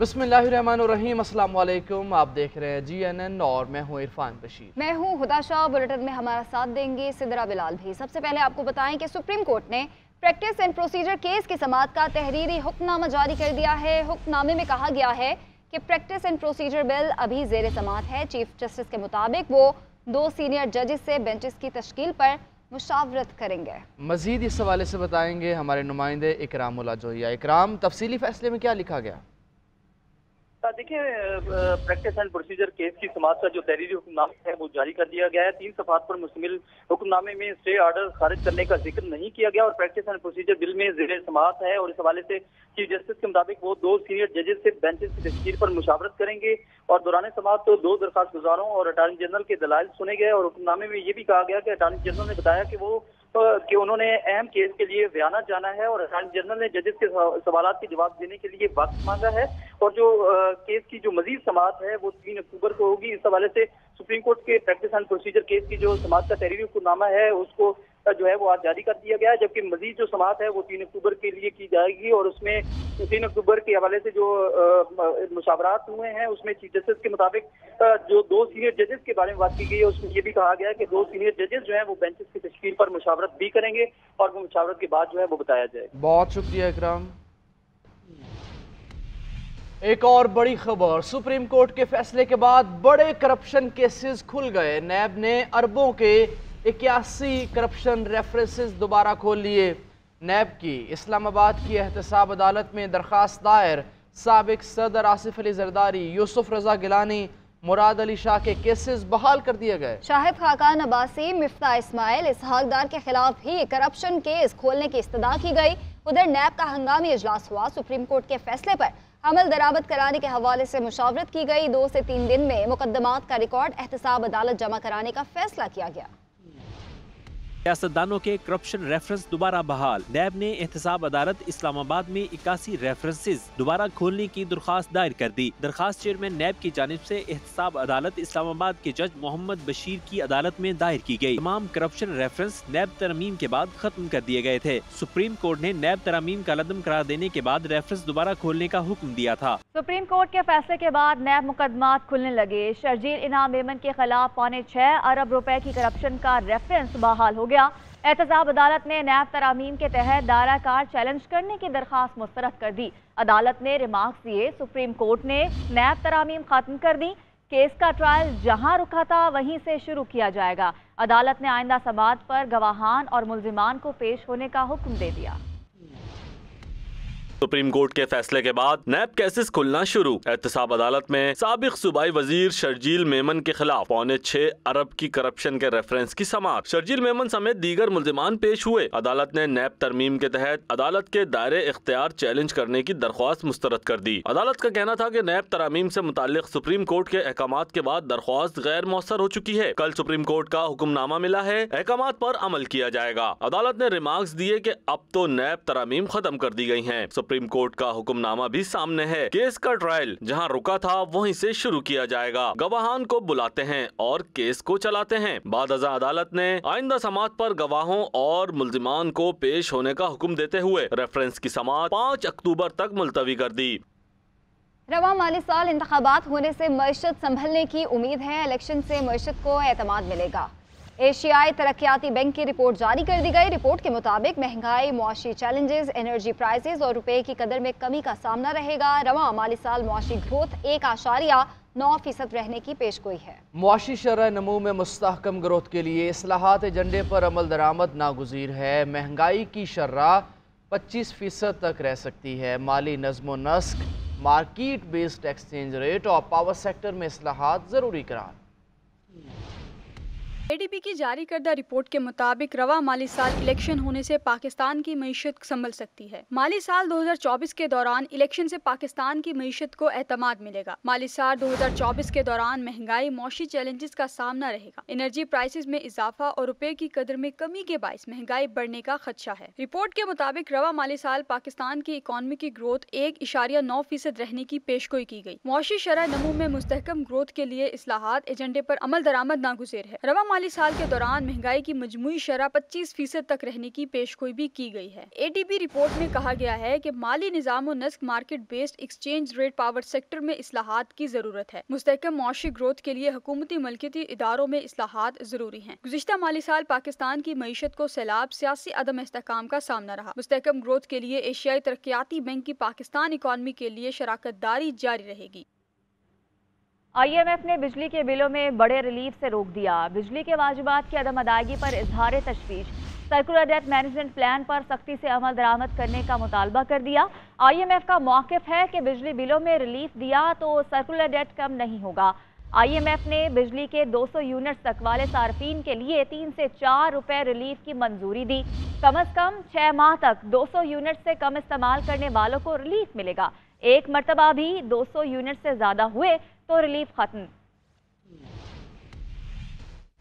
बिस्मिल्लाहिर्रहमानिर्रहीम, अस्सलाम वालेकुम। आप देख रहे हैं GNN और मैं हूँ इरफान बशीर। मैं हूँ हुदा शाह। बुलेटिन में हमारा साथ देंगे सिदरा बिलाल भी। सबसे पहले आपको बताएं कि सुप्रीम कोर्ट ने प्रैक्टिस एंड प्रोसीजर केस की समाअत का तहरीरी हुक्मनामा जारी कर दिया है। हुक्मनामे में कहा गया है कि प्रैक्टिस एंड प्रोसीजर बिल अभी ज़ेर समाअत है। चीफ जस्टिस के मुताबिक वो 2 सीनियर जजेस से बेंचेस की तश्कील पर मुशावरत करेंगे। मजीद इस हवाले से बताएंगे हमारे नुमाइंदे इकराम उल्ला जोहिया। इकराम, तफसीली फैसले में क्या लिखा गया? देखिए, प्रैक्टिस एंड प्रोसीजर केस की समाअत का जो तहरीरी हुक्मनामा है वो जारी कर दिया गया है। 3 सफ़हात पर मुश्तमिल हुक्मनामे में स्टे ऑर्डर खारिज करने का जिक्र नहीं किया गया और प्रैक्टिस एंड प्रोसीजर बिल में ज़ेर समाअत है और इस हवाले से चीफ जस्टिस के मुताबिक वो 2 सीनियर जजेस से बेंचेस की तश्कील पर मुशावरत करेंगे और दौरान समाअत तो 2 दरख्वास्त गुजारों और अटॉर्नी जनरल के दलाइल सुने गए और हुक्मनामे में ये भी कहा गया कि अटॉर्नी जनरल ने बताया कि उन्होंने अहम केस के लिए बयानात जाना है और अटॉर्नी जनरल ने जजेस के सवालात के जवाब देने के लिए वक्त मांगा है और जो केस की जो मजीद समाअत है वो 3 अक्टूबर को होगी। इस हवाले से सुप्रीम कोर्ट के प्रैक्टिस एंड प्रोसीजर केस की जो समाअत का तहरीरी हुक्मनामा है उसको जो है वो आज जारी कर दिया गया है, जबकि मजीद जो समाअत है वो 3 अक्टूबर के लिए की जाएगी और उसमें 3 अक्टूबर के हवाले से जो मुशावरात हुए हैं उसमें चीफ जस्टिस के मुताबिक जो 2 सीनियर जजेस के बारे में बात की गई है उसमें ये भी कहा गया है कि 2 सीनियर जजेस जो है वो बेंचेस की तश्कील पर मुशावरत भी करेंगे और वो मुशावरत के बाद जो है वो बताया जाएगा। बहुत शुक्रिया इकराम। एक और बड़ी खबर, सुप्रीम कोर्ट के फैसले के बाद बड़े करप्शन केसेस खुल गए। नैब ने अरबों के 81 करप्शन रेफरेंसेस दोबारा खोल लिए। नैब की इस्लामाबाद की एहतसाब अदालत में दरखास्त दायर। साबिक सदर आसिफ अली जरदारी, यूसुफ रजा गिलानी, मुराद अली शाह के केसेस बहाल कर दिए गए। शाहिद खाकान अब्बासी, मिफ्ता इस्माइल, इसहाक डार के खिलाफ ही करप्शन केस खोलने की इस्तदा की गई। उधर नैब का हंगामी इजलास हुआ। सुप्रीम कोर्ट के फैसले पर अमल दरामद कराने के हवाले से मुशावरत की गई। 2 से 3 दिन में मुकदमात का रिकॉर्ड एहतसाब अदालत जमा कराने का फैसला किया गया। सियासतदानों के करप्शन रेफरेंस दोबारा बहाल। नैब ने एहतसाब अदालत इस्लामाबाद में 81 रेफरेंसेस दोबारा खोलने की दरखास्त दायर कर दी। दरखास्त चेयरमैन नैब की जानिब से एहतसाब अदालत इस्लामाबाद के जज मोहम्मद बशीर की अदालत में दायर की गई। तमाम करप्शन रेफरेंस नैब तरमीम के बाद खत्म कर दिए गए थे। सुप्रीम कोर्ट ने नैब तरमीम का लदम करार देने के बाद रेफरेंस दोबारा खोलने का हुक्म दिया था। सुप्रीम कोर्ट के फैसले के बाद नैब मुकदमात खुलने लगे। शर्जील इनाम मेमन के खिलाफ 6.25 अरब रुपए की करप्शन का रेफरेंस बहाल हो गया। एहतसाब अदालत ने नैब तरामीम के तहत दायरा कार चैलेंज करने की दरखास्त मुस्तरद कर दी। अदालत ने रिमार्क्स दिए। सुप्रीम कोर्ट ने नैब तरामीम खत्म कर दी। केस का ट्रायल जहां रुका था वहीं से शुरू किया जाएगा। अदालत ने आइंदा समाअत पर गवाहान और मुल्जिमान को पेश होने का हुक्म दे दिया। सुप्रीम कोर्ट के फैसले के बाद नैब केसेस खुलना शुरू। एहतसाब अदालत में साबिक सूबाई वजीर शर्जील मेमन के खिलाफ 6.25 अरब की करप्शन के रेफरेंस की समाअत। शर्जील मेमन समेत दीगर मुल्जिमान पेश हुए। अदालत ने नैब तरमीम के तहत अदालत के दायरे इख्तियार चैलेंज करने की दरख्वास्त मुस्तरद कर दी। अदालत का कहना था कि नैब तरामीम से मुताल्लिक सुप्रीम कोर्ट के अहकामात के बाद दरख्वास्त गैर मौसर हो चुकी है। कल सुप्रीम कोर्ट का हुक्मनामा मिला है, अहकामात पर अमल किया जाएगा। अदालत ने रिमार्क्स दिए कि अब तो नैब तरामीम खत्म कर दी गई है। सुप्रीम कोर्ट का हुक्मनामा भी सामने है। केस का ट्रायल जहां रुका था वहीं से शुरू किया जाएगा। गवाहान को बुलाते हैं और केस को चलाते हैं। बाद अज़ा अदालत ने आइंदा समाअत पर गवाहों और मुल्जिमान को पेश होने का हुक्म देते हुए रेफरेंस की समाअत 5 अक्टूबर तक मुलतवी कर दी। रवा माली साल इंतखाबात होने से मईशत संभलने की उम्मीद है। इलेक्शन से मईशत को एतमाद मिलेगा। एशियाई तरक्याती बैंक की रिपोर्ट जारी कर दी गई। रिपोर्ट के मुताबिक महंगाई, मुआशी चैलेंजेस, एनर्जी प्राइसेस और रुपए की कदर में कमी का सामना रहेगा। रवा माली साल मुआशी ग्रोथ 1.9% रहने की पेशगोई है। मुआशी शरह नमू में मुस्तहकम ग्रोथ के लिए इस्लाहात एजेंडे पर अमल दरामद नागुज़ीर है। महंगाई की शर्रा 25% तक रह सकती है। माली नज़्म व नस्क, मार्केट बेस्ड एक्सचेंज रेट और पावर सेक्टर में इस्लाहात ज़रूरी करार। ADB की जारी करदा रिपोर्ट के मुताबिक रवा माली साल इलेक्शन होने से पाकिस्तान की मईशत संभल सकती है। माली साल 2024 के दौरान इलेक्शन से पाकिस्तान की मईशत को एतमाद मिलेगा। माली साल 2024 के दौरान महंगाई, मौशी चैलेंजेस का सामना रहेगा। एनर्जी प्राइसेस में इजाफा और रुपए की कदर में कमी के बायस महंगाई बढ़ने का खदशा है। रिपोर्ट के मुताबिक रवा माली साल पाकिस्तान की इकॉनमी की ग्रोथ 1.9% रहने की पेशगोई की गई। मौशी शरह नमू में मुस्तहकम ग्रोथ के लिए इस्लाहात एजेंडे पर अमल दरामद नागुज़ीर है। रवा माली साल के दौरान महंगाई की मजमूई शरह 25% तक रहने की पेशगोई भी की गई है। ADB रिपोर्ट में कहा गया है कि माली निज़ाम व नस्क market based exchange rate power sector में इस्लाहात की जरूरत है। मुस्तहकम मौशी ग्रोथ के लिए हुकूमती मलकियती इदारों में इस्लाहात जरूरी हैं। गुज़िश्ता माली साल पाकिस्तान की मईशत को सैलाब सियासी अदम इस्तेहकाम का सामना रहा। मुस्तहकम ग्रोथ के लिए एशियाई तरक्याती बैंक की पाकिस्तान इकॉनमी के लिए शराकतदारी जारी रहेगी। IMF ने बिजली के बिलों में बड़े रिलीफ से रोक दिया। बिजली के वाजिबात की अदम अदायगी पर इजहार तशवीश, सर्कुलर डेट मैनेजमेंट प्लान पर सख्ती से अमल दरामद करने का मुतालबा कर दिया। IMF का मौक़िफ़ है कि बिजली बिलों में रिलीफ दिया तो सर्कुलर डेट कम नहीं होगा। IMF ने बिजली के 200 यूनिट तक वाले सार्फिन के लिए 3 से 4 रुपए रिलीफ की मंजूरी दी। कम अज़ कम 6 माह तक 200 यूनिट से कम इस्तेमाल करने वालों को रिलीफ मिलेगा। एक मरतबा भी 200 यूनिट से ज़्यादा हुए तो रिलीफ खत्म।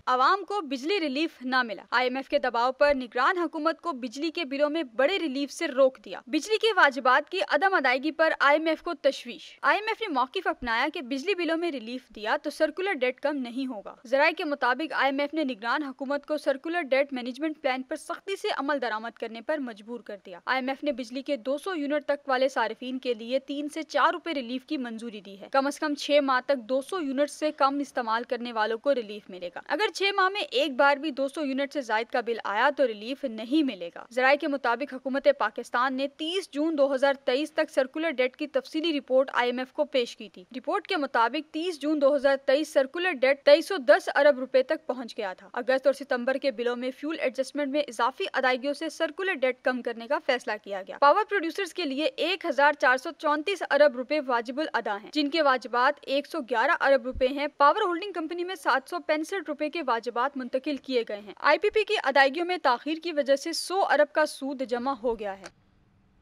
आवाम को बिजली रिलीफ न मिला। IMF के दबाव पर निगरान हुकूमत को बिजली के बिलों में बड़े रिलीफ से रोक दिया। बिजली के वाजिबात की अदम अदायगी पर IMF को तशवीश। IMF ने मौक़िफ़ अपनाया कि बिजली बिलों में रिलीफ दिया तो सर्कुलर डेट कम नहीं होगा। ज़राए के मुताबिक IMF ने निगरान हुकूमत को सर्कुलर डेट मैनेजमेंट प्लान पर सख्ती से अमल दरामद करने पर मजबूर कर दिया। IMF ने बिजली के 200 यूनिट तक वाले सारिफिन के लिए 3 से 4 रुपए रिलीफ की मंजूरी दी है। कम अज़ कम 6 माह तक 200 यूनिट से कम इस्तेमाल करने वालों को रिलीफ मिलेगा। अगर 6 माह में एक बार भी 200 यूनिट से जायद का बिल आया तो रिलीफ नहीं मिलेगा। ज़राए के मुताबिक हुकूमत पाकिस्तान ने 30 जून 2023 तक सर्कुलर डेट की तफसीली रिपोर्ट IMF को पेश की थी। रिपोर्ट के मुताबिक 30 जून 2023 सर्कुलर डेट 2310 अरब रुपए तक पहुंच गया था। अगस्त और सितंबर के बिलों में फ्यूल एडजस्टमेंट में इजाफी अदायगियों से सर्कुलर डेट कम करने का फैसला किया गया। पावर प्रोड्यूसर्स के लिए 1434 अरब रुपए वाजिबुल अदा हैं, जिनके वाजिबात 111 अरब रुपए हैं। पावर होल्डिंग कंपनी में 765 रुपए के वाजिबात मुंतकिल किए गए हैं। IPP की अदायगियों में ताखीर की वजह से 100 अरब का सूद जमा हो गया है।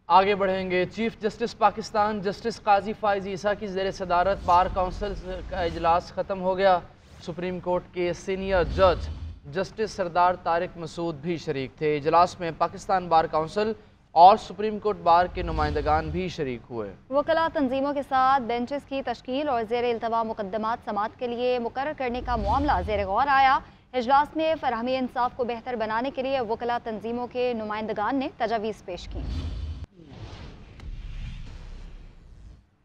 आगे बढ़ेंगे। चीफ जस्टिस पाकिस्तान जस्टिस काजी फाइज ईसा की ज़ेर सदारत बार काउंसिल का इजलास ख़त्म हो गया। सुप्रीम कोर्ट के सीनियर जज जस्टिस सरदार तारिक मसूद भी शरीक थे। इजलास में पाकिस्तान बार काउंसिल और सुप्रीम कोर्ट बार के नुमाइंदगान भी शरीक हुए। वकला तंजीमों के साथ बेंचेस की तश्कील और ज़ेर इल्तवा मुकदमात समात के लिए मुकर्रर करने का मामला ज़ेर गौर आया। इजलास में फराहमी इंसाफ को बेहतर बनाने के लिए वकला तंजीमों के नुमाइंदगान ने तजावीज़ पेश की।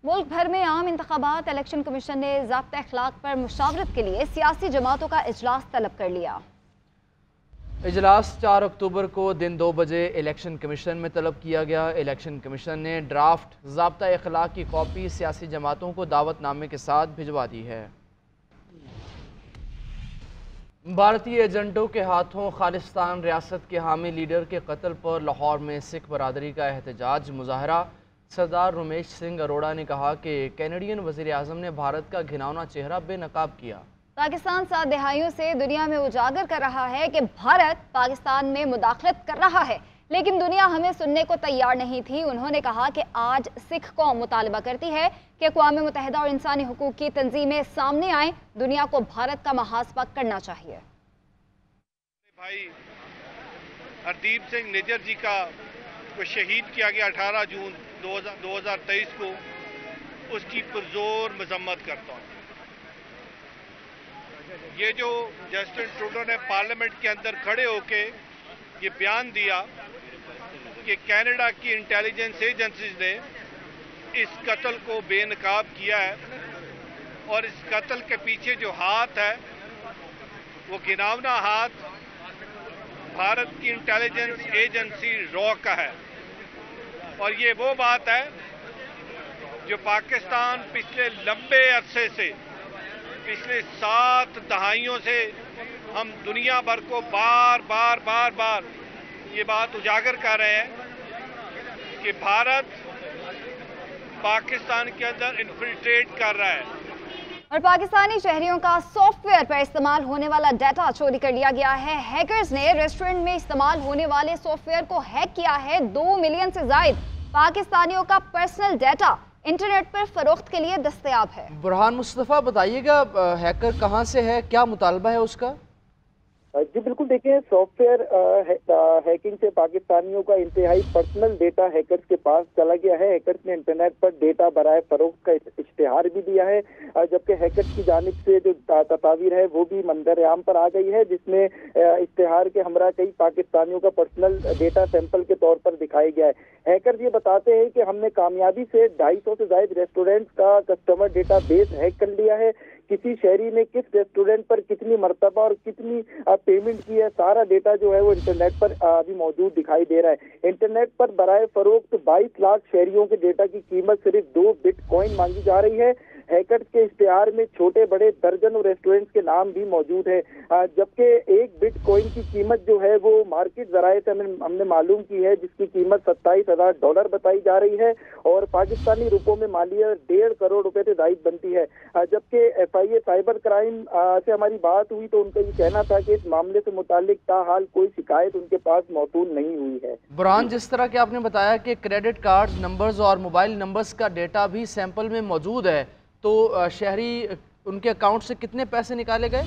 मुल्क भर में आम इंतखाबात, इलेक्शन कमीशन ने ज़ाब्ता अखलाक पर मुशावरत के लिए सियासी जमातों का इजलास तलब कर लिया। इजलास 4 अक्टूबर को दिन 2 बजे इलेक्शन कमीशन में तलब किया गया। इलेक्शन कमीशन ने ड्राफ्ट ज़ाब्ता अखलाक की कॉपी सियासी जमातों को दावतनामे के साथ भिजवा दी है। भारतीय एजेंटों के हाथों खालिस्तान रियासत के हामी लीडर के कत्ल पर लाहौर में सिख बरादरी का एहतजाज मुजाहरा। सरदार रमेश सिंह अरोड़ा ने कहा कि कैनेडियन वज़ीर आज़म ने भारत का घिनौना चेहरा बेनकाब किया। पाकिस्तान 7 दहाइयों से दुनिया में उजागर कर रहा है कि भारत पाकिस्तान में मुदाखलत कर रहा है, लेकिन दुनिया हमें सुनने को तैयार नहीं थी। उन्होंने कहा कि आज सिख कौम मुतालबा करती है कि अक़वाम मुत्तहिदा और इंसानी हुकूक की तंजीमें सामने आएँ। दुनिया को भारत का मुहासबा करना चाहिए। भाई हरदीप सिंह निज्जर जी का शहीद किया गया 18 जून 2023 को, उसकी पुरजोर मजम्मत करता हूँ। ये जो जस्टिन ट्रूडो ने पार्लियामेंट के अंदर खड़े होके ये बयान दिया कि कनाडा की इंटेलिजेंस एजेंसीज ने इस कत्ल को बेनकाब किया है और इस कत्ल के पीछे जो हाथ है वो घिनौना हाथ भारत की इंटेलिजेंस एजेंसी रॉ का है। और ये वो बात है जो पाकिस्तान पिछले लंबे अरसे से, पिछले 7 दहाइयों से हम दुनिया भर को बार बार ये बात उजागर कर रहे हैं कि भारत पाकिस्तान के अंदर इन्फिल्ट्रेट कर रहा है और पाकिस्तानी शहरियों का सॉफ्टवेयर पर इस्तेमाल होने वाला डाटा चोरी कर लिया गया है। हैकर्स ने रेस्टोरेंट में इस्तेमाल होने वाले सॉफ्टवेयर को हैक किया है। 2 मिलियन से जायद पाकिस्तानियों का पर्सनल डाटा इंटरनेट पर फरोख्त के लिए दस्तयाब है। बुरहान मुस्तफ़ा, बताइएगा हैकर कहां से है, क्या मुतालबा है उसका? जी बिल्कुल, देखिए सॉफ्टवेयर हैकिंग से पाकिस्तानियों का इंतहाई पर्सनल डेटा हैकर्स के पास चला गया है। हैकर्स ने इंटरनेट पर डेटा बराए फरोख्त का इश्तिहार भी दिया है, जबकि हैकर्स की जानिब से जो तस्वीर है वो भी मंजर-ए-आम पर आ गई है, जिसमें इश्तिहार के हमरा कई पाकिस्तानियों का पर्सनल डेटा सैंपल के तौर पर दिखाया गया है। हैकर्स ये बताते हैं कि हमने कामयाबी से 250 से ज्यादा रेस्टोरेंट का कस्टमर डेटा बेस हैक कर लिया है। किसी शहरी ने किस रेस्टोरेंट पर कितनी मरतबा और कितनी पेमेंट की है, सारा डेटा जो है वो इंटरनेट पर अभी मौजूद दिखाई दे रहा है। इंटरनेट पर बराए फरोख्त 22 लाख शहरियों के डेटा की कीमत सिर्फ 2 बिटकॉइन मांगी जा रही है। हैकर्स के इश्तिहार में छोटे बड़े दर्जनों रेस्टोरेंट्स के नाम भी मौजूद है, जबकि 1 बिटकॉइन की कीमत जो है वो मार्केट जराए से हमने मालूम की है, जिसकी कीमत $27,000 बताई जा रही है और पाकिस्तानी रुपयों में मालिया 1.5 करोड़ रुपए से जायद बनती है। जबकि FIA साइबर क्राइम से हमारी बात हुई तो उनका ये कहना था कि इस मामले से मुतालिक ताहाल कोई शिकायत उनके पास मौसूल नहीं हुई है। बुरहान, जिस तरह के आपने बताया कि क्रेडिट कार्ड नंबर्स और मोबाइल नंबर्स का डेटा भी सैंपल में मौजूद है, तो शहरी उनके अकाउंट से कितने पैसे निकाले गए?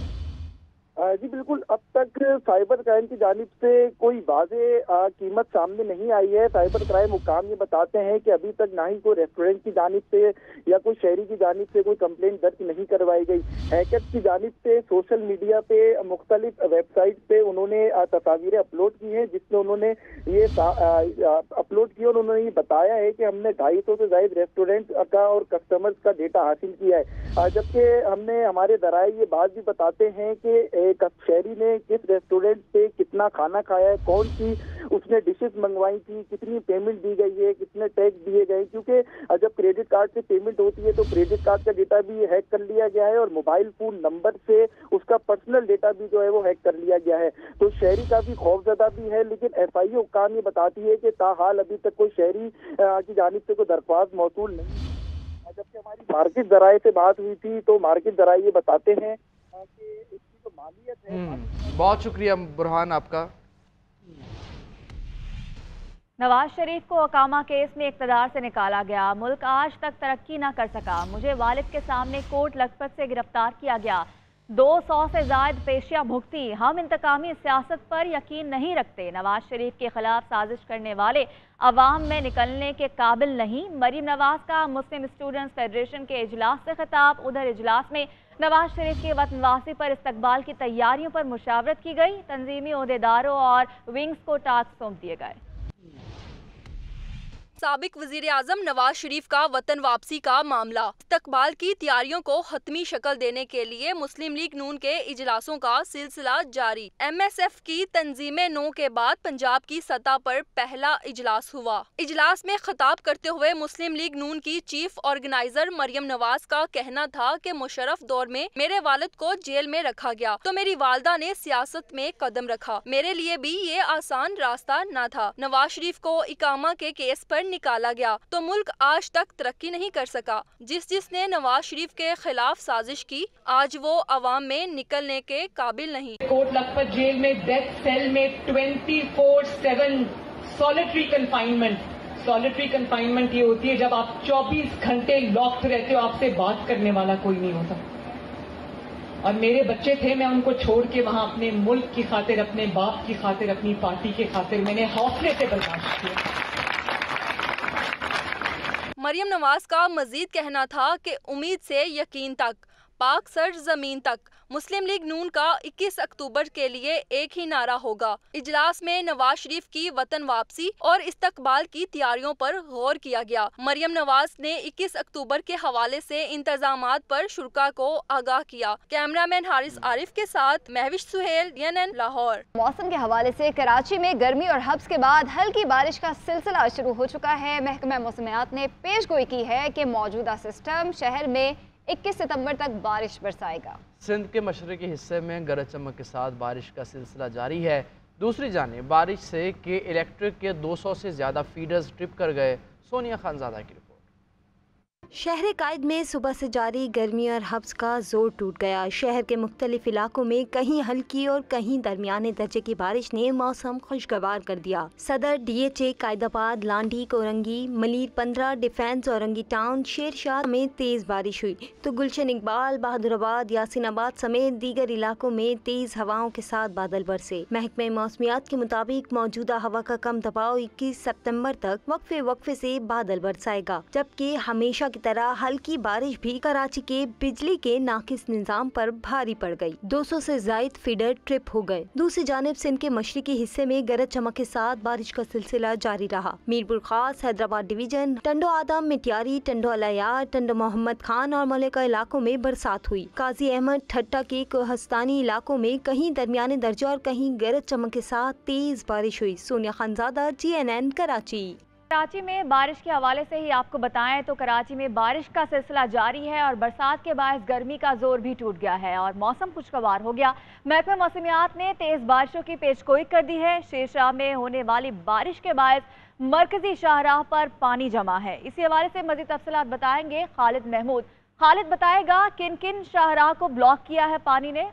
जी बिल्कुल, अब तक साइबर क्राइम की जानिब से कोई वाज़े कीमत सामने नहीं आई है। साइबर क्राइम हुकाम ये बताते हैं कि अभी तक ना ही कोई रेस्टोरेंट की जानिब से या कोई शहरी की जानिब से कोई कंप्लेंट दर्ज नहीं करवाई गई। हैकर्स की जानिब से सोशल मीडिया पे मुख्तलिफ वेबसाइट पे उन्होंने तस्वीरें अपलोड की हैं, जिसमें उन्होंने ये अपलोड की और उन्होंने ये बताया है कि हमने 250 से ज्यादा रेस्टोरेंट का और कस्टमर्स का डेटा हासिल किया है। जबकि हमने हमारे दराए ये बात भी बताते हैं कि एक शहरी ने किस रेस्टोरेंट से कितना खाना खाया है, कौन सी उसने डिशेस मंगवाई थी, कितनी पेमेंट दी गई है, कितने टैक्स दिए गए, क्योंकि जब क्रेडिट कार्ड से पेमेंट होती है तो क्रेडिट कार्ड का डेटा भी हैक कर लिया गया है और मोबाइल फोन नंबर से उसका पर्सनल डेटा भी जो है वो हैक कर लिया गया है। तो शहरी काफी खौफजदा भी है, लेकिन FIA हुक्काम ये बताती है कि ताहाल अभी तक कोई शहरी की जानिब से कोई दरख्वास्त मौसूल नहीं। जबकि हमारी मार्केट जराए से बात हुई थी तो मार्केट जराए ये बताते हैं कि इसकी जो मालियत है। बहुत शुक्रिया बुरहान आपका। नवाज शरीफ को अकामा केस में इक़्तिदार से निकाला गया। मुल्क आज तक तरक्की ना कर सका। मुझे वालिद के सामने कोर्ट लखपत से गिरफ्तार किया गया। 200 से ज़ायद पेशियां भुगती। हम इंतकामी सियासत पर यकीन नहीं रखते। नवाज शरीफ के खिलाफ साजिश करने वाले अवाम में निकलने के काबिल नहीं। मरीम नवाज का मुस्लिम स्टूडेंट्स फेडरेशन के इजलास से खिताब। उधर इजलास में नवाज शरीफ की वतन वापसी पर इस्तकबाल की तैयारियों पर मुशावरत की गई। तंजीमी ओहदेदारों और विंग्स को टास्क सौंप दिए गए। साबिक वजीर आजम नवाज शरीफ का वतन वापसी का मामला। इस्तकबाल की तैयारियों को हतमी शक्ल देने के लिए मुस्लिम लीग नून के इजलासों का सिलसिला जारी। MSF की तंजीमें 9 के बाद पंजाब की सतह पर पहला इजलास हुआ। इजलास में खिताब करते हुए मुस्लिम लीग नून की चीफ ऑर्गेनाइजर मरियम नवाज का कहना था कि मुशर्रफ दौर में मेरे वालिद को जेल में रखा गया तो मेरी वालदा ने सियासत में कदम रखा। मेरे लिए भी ये आसान रास्ता न था। नवाज शरीफ को इकामा के केस पर निकाला गया तो मुल्क आज तक तरक्की नहीं कर सका। जिसने नवाज शरीफ के खिलाफ साजिश की आज वो अवाम में निकलने के काबिल नहीं। कोट लखपत जेल में डेथ सेल में 24/7 सॉलिटरी कंफाइनमेंट ये होती है जब आप 24 घंटे लॉक्ड रहते हो, आपसे बात करने वाला कोई नहीं होता। और मेरे बच्चे थे, मैं उनको छोड़ के वहां अपने मुल्क की खातिर, अपने बाप की खातिर, अपनी पार्टी के खातिर मैंने हौसले से बर्दाश्त किया। मरियम नवाज का मजीद कहना था कि उम्मीद से यकीन तक, पाक सर जमीन तक। मुस्लिम लीग नून का 21 अक्टूबर के लिए एक ही नारा होगा। इजलास में नवाज शरीफ की वतन वापसी और इस्तकबाल की तैयारियों पर गौर किया गया। मरियम नवाज ने 21 अक्टूबर के हवाले से इंतजामात पर शुरा को आगाह किया। कैमरामैन हारिस आरिफ के साथ महविश सुहेल, CNN लाहौर। मौसम के हवाले से कराची में गर्मी और हब्स के बाद हल्की बारिश का सिलसिला शुरू हो चुका है। महकमा मौसमियात ने पेशगोई की है कि मौजूदा सिस्टम शहर में 21 सितंबर तक बारिश बरसाएगा। सिंध के मशरकी हिस्से में गरज चमक के साथ बारिश का सिलसिला जारी है। दूसरी जानिब बारिश से के इलेक्ट्रिक के 200 से ज़्यादा फीडर्स ट्रिप कर गए। सोनिया खानजादा की रिपोर्ट। शहर कायद में सुबह से जारी गर्मी और हब्स का जोर टूट गया। शहर के मुख्तलिफ इलाकों में कहीं हल्की और कहीं दरमियाने दर्जे की बारिश ने मौसम खुशगवार कर दिया। Saddar DHA, Qaidabad, Landhi, Korangi, Malir 15, defence, Orangi town, Shershah में तेज बारिश हुई तो गुलशन इकबाल, बहादुराबाद, यासीनाबाद समेत दीगर इलाकों में तेज हवाओं के साथ बादल बरसे। महकमे मौसमियात के मुताबिक मौजूदा हवा का कम दबाव 21 सितंबर तक वक्फे से बादल बरसाएगा, जबकि हमेशा तरह हल्की बारिश भी कराची के बिजली के नाकिस निजाम पर भारी पड़ गई। 200 से जायद फीडर ट्रिप हो गए। दूसरी जानिब सिंध के मशरकी हिस्से में गरज चमक के साथ बारिश का सिलसिला जारी रहा। मीरपुर खास, हैदराबाद डिवीजन, टंडो आदम, मिटियारी, टंडो अलायार, टंडो मोहम्मद खान और मलिका इलाकों में बरसात हुई। काजी अहमद ठट्टा के कोहस्तानी इलाकों में कहीं दरमियाने दर्जे और कहीं गरज चमक के साथ तेज बारिश हुई। सोनिया खानजादा, GNN, कराची। कराची में बारिश के हवाले से ही आपको बताएं तो कराची में बारिश का सिलसिला जारी है और बरसात के बायस गर्मी का जोर भी टूट गया है और मौसम खुशगवार हो गया। महकमा मौसमियात ने तेज बारिशों की पेशगोई कर दी है। शेरशाह में होने वाली बारिश के बायस मरकजी शाहराह पर पानी जमा है। इसी हवाले से मजीद तफसीलात बताएंगे खालिद महमूद। खालिद, बताएगा किन किन शाहराह को ब्लॉक किया है पानी ने?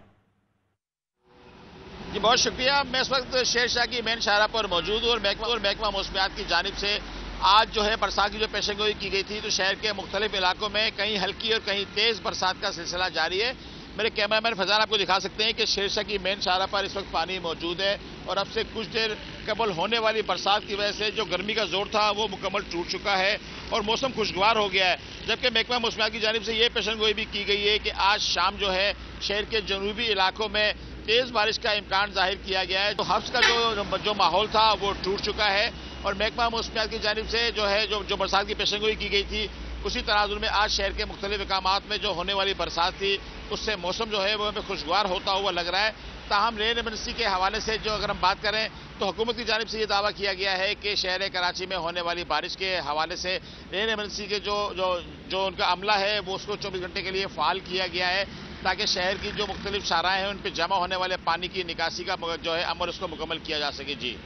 जी बहुत शुक्रिया। मैं इस वक्त शेरशाह की मेन शाहराह पर मौजूद हूँ और महकमा मौसमियात की जानिब से आज जो है बरसात की जो पेशेंगोई की गई थी तो शहर के मुख्तलिफ इलाकों में कहीं हल्की और कहीं तेज बरसात का सिलसिला जारी है। मेरे कैमरामैन फैजान आपको दिखा सकते हैं कि शेरशाह की मेन शाहराह पर इस वक्त पानी मौजूद है और अब से कुछ देर कबल होने वाली बरसात की वजह से जो गर्मी का जोर था वो मुकम्मल टूट चुका है और मौसम खुशगवार हो गया है। जबकि महकमा मौसमियात की जानिब से ये पेशेंगोई भी की गई है कि आज शाम जो है शहर के जनूबी इलाकों में तेज बारिश का इम्कान जाहिर किया गया है। तो हफ्स का जो माहौल था वो टूट चुका है और महकमा मौसमियात की जानिब से जो है जो बरसात की पेशेंगोई की गई थी उसी तनाजुर में आज शहर के मुख्तलिफ इकामात में जो होने वाली बरसात थी उससे मौसम जो है वो हमें खुशगवार होता हुआ लग रहा है। ताहम रेन एमरजेंसी के हवाले से जो अगर हम बात करें तो हुकूमत की जानिब से ये दावा किया गया है कि शहर कराची में होने वाली बारिश के हवाले से रेन एमरजेंसी के जो उनका अमला है वो उसको 24 घंटे के लिए फ़ाल किया गया है ताकि शहर की जो मुख्तलिफ शाहराएँ हैं उन पर जमा होने वाले पानी की निकासी का जो है अमल उसको मुकम्मल किया जा सके। जी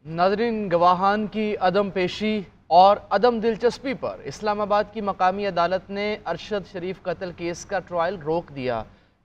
नाज़रीन, गवाहान की अदम पेशी और अदम दिलचस्पी पर इस्लामाबाद की मकामी अदालत ने अरशद शरीफ कत्ल केस का ट्रायल रोक दिया।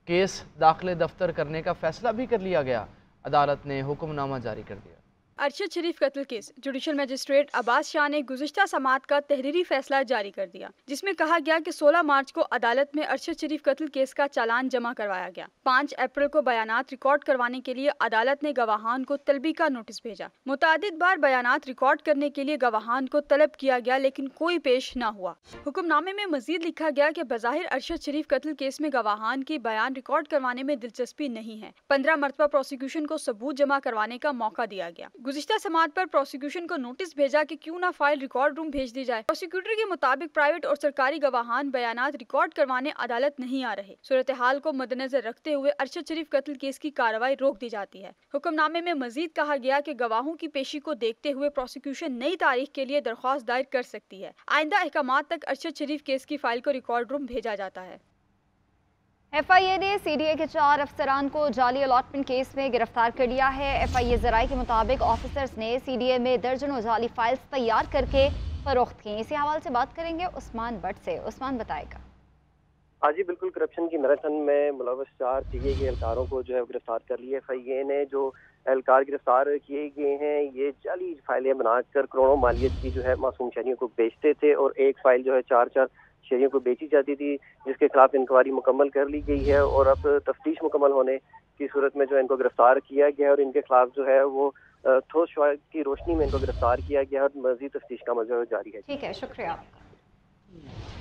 केस दाखिले दफ्तर करने का फैसला भी कर लिया गया। अदालत ने हुक्मनामा जारी कर दिया। अरशद शरीफ कत्ल case judicial magistrate Abbas Shah ने गुज़िश्ता समात का तहरीरी फैसला जारी कर दिया, जिसमें कहा गया कि 16 मार्च को अदालत में अरशद शरीफ कत्ल केस का चालान जमा करवाया गया। 5 अप्रैल को बयानात रिकॉर्ड करवाने के लिए अदालत ने गवाहान को तलबी का नोटिस भेजा। मुतादिद बार बयानात रिकॉर्ड करने के लिए गवाहान को तलब किया गया लेकिन कोई पेश न हुआ। हुक्मनामे में मजीद लिखा गया कि बज़ाहिर अरशद शरीफ कत्ल केस में गवाहान की बयान रिकॉर्ड करवाने में दिलचस्पी नहीं है। 15 मरतबा प्रोसिक्यूशन को सबूत जमा करवाने का मौका दिया गया। गुज़िश्ता समात पर प्रोसिक्यूशन को नोटिस भेजा कि क्यों ना फाइल रिकॉर्ड रूम भेज दी जाए। प्रोसिक्यूटर के मुताबिक प्राइवेट और सरकारी गवाहान बयानात रिकॉर्ड करवाने अदालत नहीं आ रहे। सूरत हाल को मद्देनजर रखते हुए अरशद शरीफ कत्ल केस की कार्रवाई रोक दी जाती है। हुक्मनामे में मजीद कहा गया कि गवाहों की पेशी को देखते हुए प्रोसिक्यूशन नई तारीख के लिए दरख्वास्त दायर कर सकती है। आइंदा अहकामात तक अरशद शरीफ केस की फाइल को रिकॉर्ड रूम भेजा जाता है। FIA ने CDA के 4 अफसरान को जाली अलॉटमेंट केस में गिरफ्तार कर लिया है। FIA ज़राए के मुताबिक ऑफिसर्स ने CDA में दर्जनों जाली फाइल्स तैयार करके फरोख्त की। इसी हवाले से बात करेंगे उस्मान भट्ट से। उस्मान बताएगा। हाँ जी बिल्कुल, करप्शन की मैराथन में मुलव्वस 4 CDA के एहलकारों को जो है गिरफ्तार कर लिया। FIA ने जो एहलकार गिरफ्तार किए गए हैं ये जाली फाइलें बनाकर करोड़ों मालियत की जो है मासूम शहरियों को बेचते थे और एक फाइल जो है 4-4 शहरियों को बेची जाती थी, जिसके खिलाफ इंक्वायरी मुकम्मल कर ली गई है और अब तफ्तीश मुकम्मल होने की सूरत में जो इनको गिरफ्तार किया गया और इनके खिलाफ जो है वो ठोस शवाहिद की रोशनी में इनको गिरफ्तार किया गया और मज़ीद तफ्तीश का अमल जारी है। ठीक है, शुक्रिया आपका।